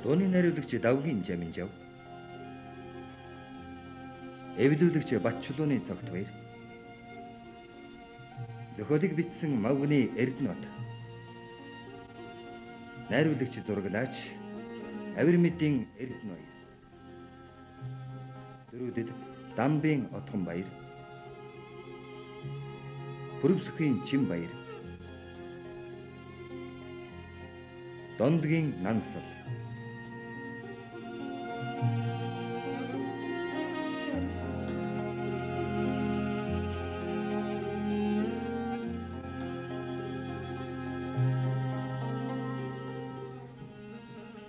Дууны найруулагч Давгийн Жаминжав, эвлүүлэгч Батчулууны цогт баяр, зохиолыг бичсэн Мавгны Эрдэнэт, найруулагч зураглаач Авирмидийн Эрдэнэ баяр, дөрүүдэд Дамбын Отгон баяр, Бүрвсөхийн Чин баяр, Дондгийн Нансал,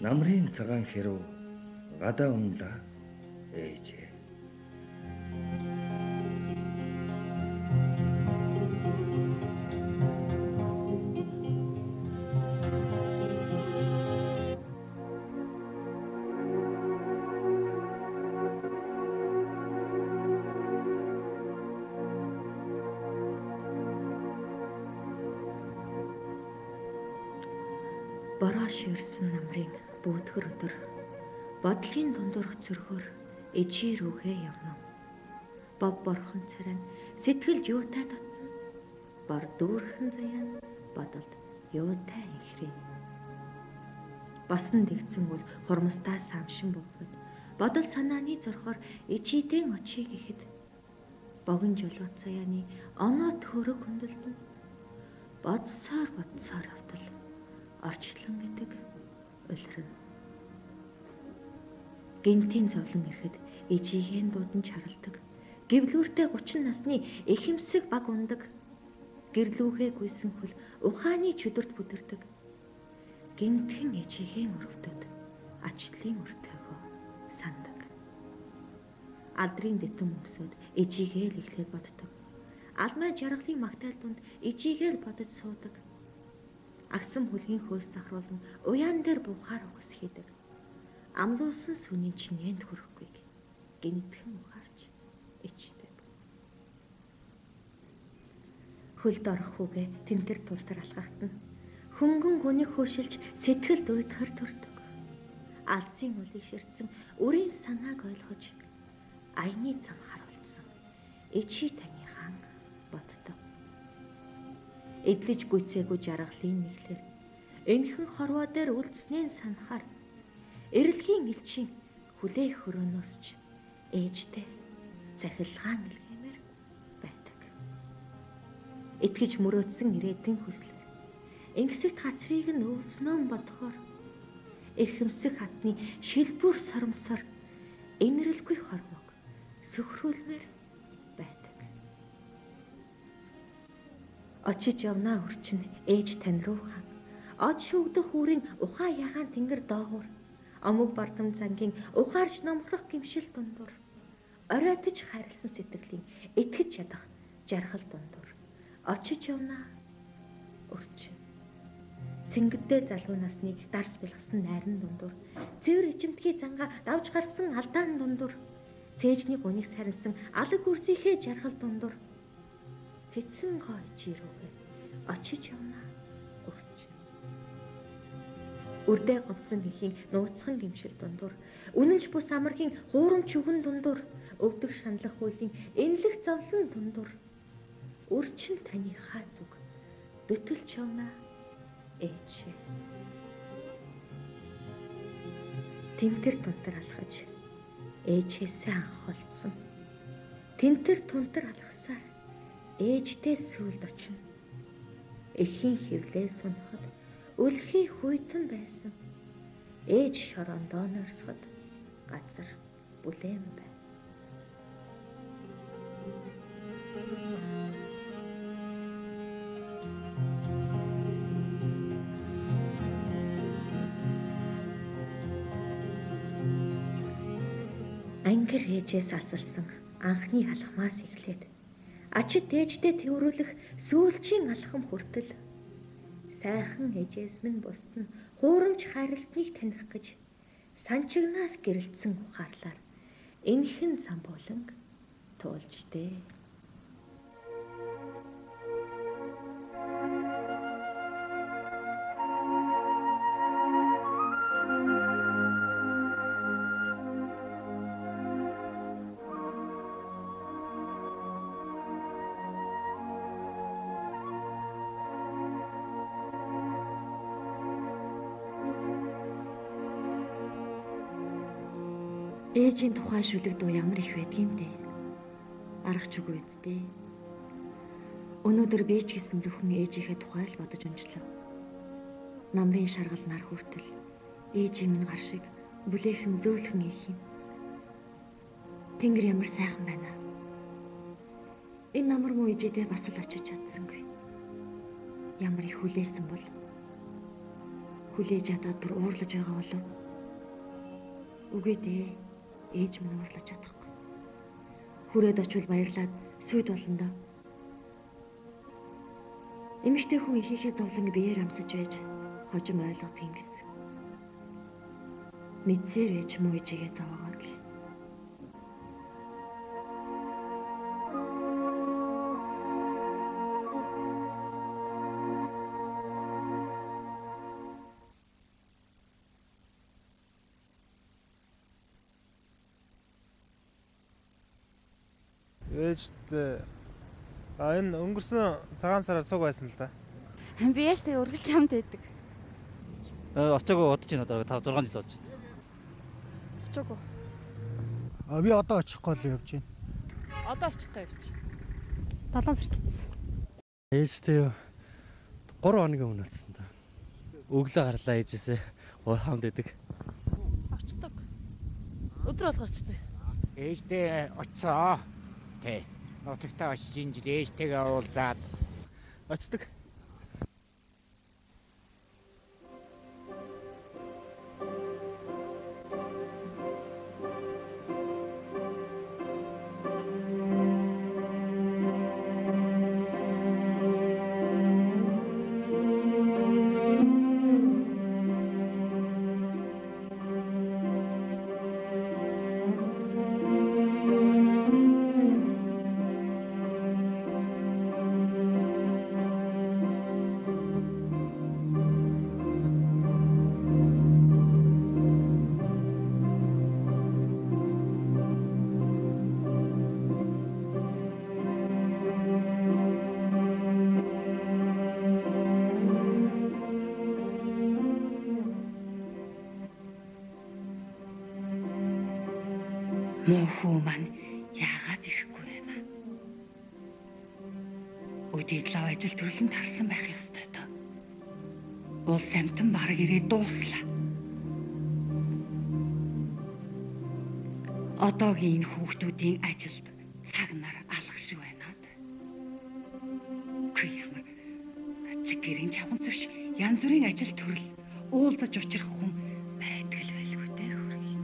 намрын цагаан хэрв гадаа унлаа ээжээ. Бороо шивэрсэн намрын бөөдгөр өдөр бодлын дундурх цөрхөөр ижи рүүгээ явна. Бов борхон царай сэтгэл юутай татна. Бор дүүрхэн заяа бодолд юутай ихрээ. Басан дэгцэн бол хурмстаа самшин бөгөөд бодол санааны зорхоор ижидэн очиг ихэд богин жолоод заяаны оноо төрөг хүндэлдэн бодсоор автал орчлон гэдэг улирна. Гинтийн зовлон ирэхэд ижигийн дуудан чаралдаг. Гэвлүүртэй 30 насны эхэмсэг баг ундаг. Гэрлүүхээ гүйсэн хөл ухааны чөдөрт бүдэрдэг. Гинтхэн ижигийн өрөвдөд ачлын өртөөгөө сандаг. Алдрын дэтэм өмсөд ижигээ л эхлээд боддог. Алмай жаргалын магтаал дунд ижигээ л бодож суудаг. Агсан хүлгийн хөөс захруулан уяан дээр буухаар угас хийдэг. Амлуулсан сүний чинээнд хүрэхгүйг гинтхэн ухаарч ичдэг. Хөлд орох хүүгээ тэмтэр тултар алхахтана. Хөнгөн гүнийг хөөшилж сэтгэлд уйдахар төрдөг. Алсын үлийг ширтсэн үрийн санааг ойлгож аяны зам харуулсан. Ичи таны хаан боддог. Эдлэж гүйцээгүй жаргалын нэглэр энхэн хорвоо дээр үлдснээ санахаар эрэлхийн элчин хүлээх хөрөөнөөсч ээжтэй захилгаан илгээмээр байдаг. Итгэж мөрөөдсөн ирээдүйн хүслээр ингэсэгт хацрыг нь өвснөөн бодохоор эрхэмсэх хатны шилбүр соромсоор инрэлгүй хормог сөхрүүлмээр байдаг. Очиж явнаа үрчин ээж тань руу хаан. Од шүгдэх хүрийн ухаа ягаан тэнгэр доогуур. Амог бардам зангийн ухаарч номхрох гимшил дундуур. Оройтож хайрлсан сэтгэлийн итгэж ядах жаргал дундуур. Очиж явнаа үрчин. Цэнгэддээ залуу насны дарс бэлгсэн найран дундуур. Цэвэр ичимтгий зангаа давж гарсан алдаан дундуур. Цээжний гунийг сарнсан алаг үрсийнхээ жаргал дундуур. Цэцэн гой чирүүгээ очиж явнаа үрчин. Үрдээ говцсон ихийн нууцхан гимшил дундуур. Үнэнч бус амархийн хуурамч үгэн дундуур. Өвдөг шаналх хуулийн энлэх зовлон дундуур. Үрчин таны хаа зүг дөтөлж явнаа ээж. Тэмтэр тунтар алхаж ээжээсээ анх холдсон. Тэмтэр тунтар алхасаар ээжтэй сүлд очино. Эхийн хөвлөө сунахад өлхий хүйтэн байсан. Ээж шорондоо норсоход газар бүлээн байна. Ангир ээжээс алсалсан анхны алхмаас эхлээд ачид ээжтэй тэрвэрлэх сүүлчийн алхам хүртэл сайхан ээжээс минь бусд нь хуурамч хайрлсныг таних гэж санчигнаас гэрэлтсэн ухаарлаар энхэн зам болон туулжтэй. Ээжийн тухайн шүлэг дуу ямар их байдгийм бэ? Аргач үгүй үсттэй. Өнөөдөр би ч гэсэн зөвхөн ээжийнхээ тухай л бодож унжлаа. Намрын шаргал нар хүртэл ээжийн минь гар шиг бүлээхэн зөөлхөн их юм. Тэнгэр ямар сайхан байна. Энэ намар муу ээжидээ бас л очиж чадсангүй. Ямар их хүлээсэн бол хүлээж чадаад бүр уурлаж байгаа болов. Үгүй дээ. Ээж минь уурлаж чадахгүй. Хүрээд очвол баярлаад сүйд болно доо. Эмэгтэй хүн ихийнхээ зовлонг биеэр амсаж байж хожим ойлгох юм гэсэн. Мэдсээр ээж муу ээжигээ зовоогоод л. Ээжтэй энэ өнгөрсөн цагаан сараар цуг байсан л да. Би яаш тэг үргэлж хамт байдаг. Очоогүй удаж байна одоо 5 6 жил болж байна. Очоогүй. Би одоо очихгүй л явж байна. Одоо очихгүй явж байна. 7 сард цэцсэн. Ээжтэй 3 хоногийн өмнө очсон та. Өглөө гарлаа ээжээсээ хамт байдаг. Очдог. Өдөр болго очдог. Ээжтэй очсоо. Тэ. Нутагтаа очиж энэ жил ээжтэйгээ уулзаад Очдог. Мөнхүү маань яагаад ирэхгүй байна? Өдөрт лав ажил төрлөнд харсан байх ёстой доо. Улс амтан бараг ирээд дууслаа. Одоогийн энэ хүүхдүүдийн ажилд цаг нар алга шиг байна. Үгүй ямар чиг гэрийн чавхан зүш янз бүрийн ажил төрөл уулзаж учрах хүн байдаг л байлгүй дээ хөргий.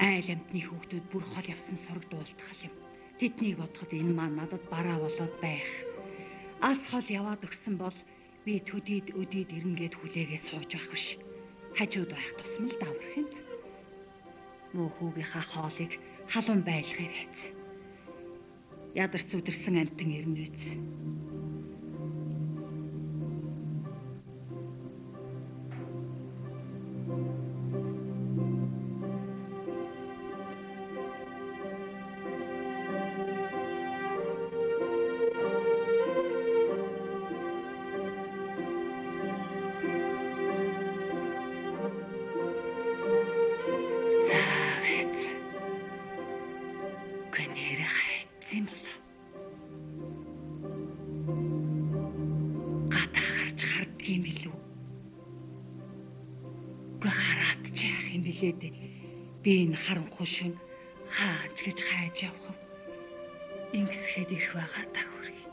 Айл амтны хүүхдүүд бүр хол явсан сураг дуултгал юм. Тэднийг бодоход энэ маань надад бараа болоод байх. Алс хол яваад өгсөн бол би төдийд өдийд ирнгээд хүлээгээ сууж байх биш. Хажууд байх тусмал даврах юм. Муу хүүгийнхаа хоолыг халуун байлгахыг хайц. Ядарч зүдэрсэн амтан ирнэ үз. Би энэ харанхуй шөнө хаач гэж хайж явах вэ? Ингэсгээд ирэх байгаа та хөргий.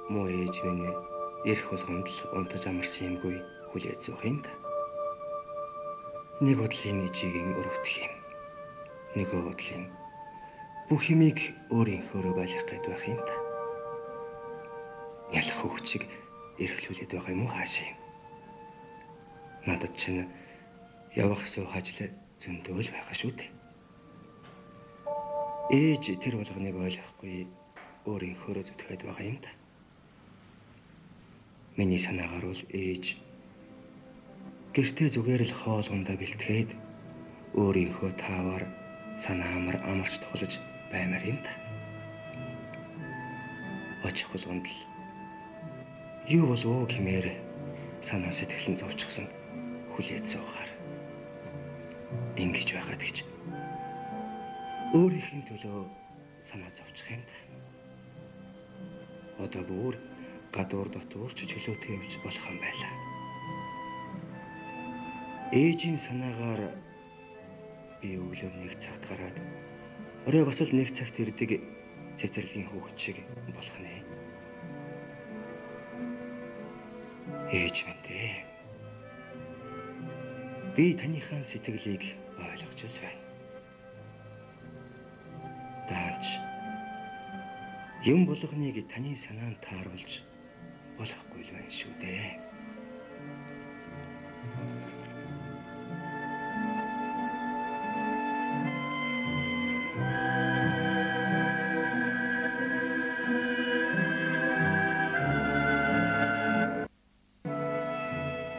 муу ээж минь эрх болгонд л унтаж амарсан юмгүй хүлээж зуух юм да. Нэг бодлын ижигийн өрөвдөх юм. Нөгөө бодлын бүх юмыг өөрийнхөөрөө байлгах гээд байх юм да. Ялах хөвчийг эрхлүүлээд байгаа юм уу хаашаа юм? Надад чинь явах суу хажил зөндөөл байгаа шүү дээ. Ээж тэр болгоныг ойлгохгүй өөрийнхөөрөө зүтгээд байгаа юм да. Миний санаагаар бол ээж гэртээ зүгээр л хоолундаа бэлтгээд өөрийнхөө таавар санаамар амарч тоглож баймаар юм да. Очих болгонд л юу болов гэмээр санаа сэтгэлэн зовчихсон хүлээж суугаар ингэж байгаад гэж өөрийнхөө төлөө санаа зовчих юм да. Одоо бүр гадуур дотор ч чөлөөтэй явж болох юм байлаа. Ээжийн санаагаар би өглөө нэг цагт гараад орой бас л нэг цагт ирдэг цэцэрлэгийн хүүхэд шиг болох нэ. Ээж минь дээ. Би танийхаа сэтгэлийг ойлгож байна. Даач юм болгоныг таны санаанд тааруулж болохгүй л байна шүү дээ.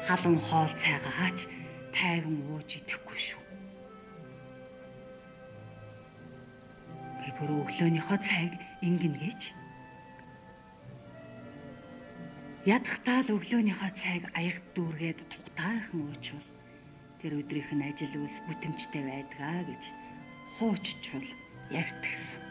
Халуун хоол цайгаач тайван ууж идэхгүй шүү. Би бүр өглөөнийхөө цайг ингэн гэж. Ядахтаа л өглөөнийхөө цайг аягт дүүргээд тугтаахан уучвал тэр өдрийнх нь ажил үйл бүтэмжтэй байдгаа гэж хууччвал ярьдагсан.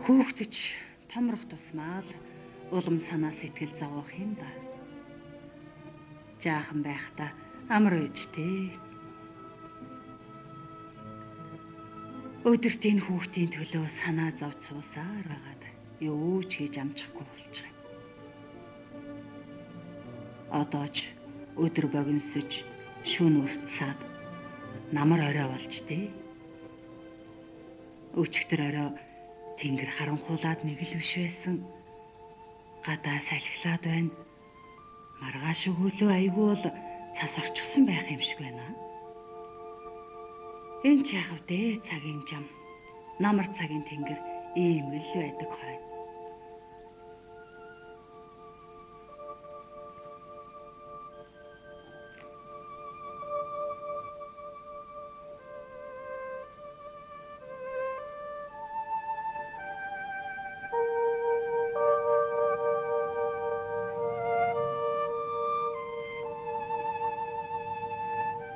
Хүүхдэж томрох тусмаа л улам санаа сэтгэл зовох юм да. Жаахан байхдаа амар үжтэй. Өдөрт энэ хүүхдийн төлөө санаа зовж суусаар байгаад юу ч хийж амжихгүй болж байгаа. Одоо ч өдөр богиносж шөнө уртсаад намар орой болж дээ. Өчигдөр орой тэнгэр харанхуулаад нэг л биш байсан. Гадаа салхилаад байна. Маргааш өгөөлөө айгүй бол цас орчихсон байх юм шиг байна. Энэ ч яхав дээ цагийн зам. Намар цагийн тэнгэр ийм л байдаг хой.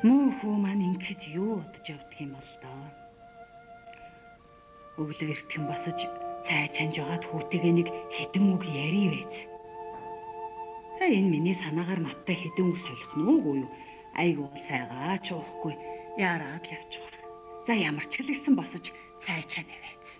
Муу хүү маань ингэхэд юу бодож явдаг юм бол доо. Өглөө эртхэн босож цай чанж байгаад хүүтэйгээ нэг хэдэн үг ярий байц. Энэ миний санаагаар маттай хэдэн үг солих нь үгүй юу? Айгуу цайгаа ч уухгүй яараад л явчих. За ямар ч гэлсэн босож цай чанаа байц.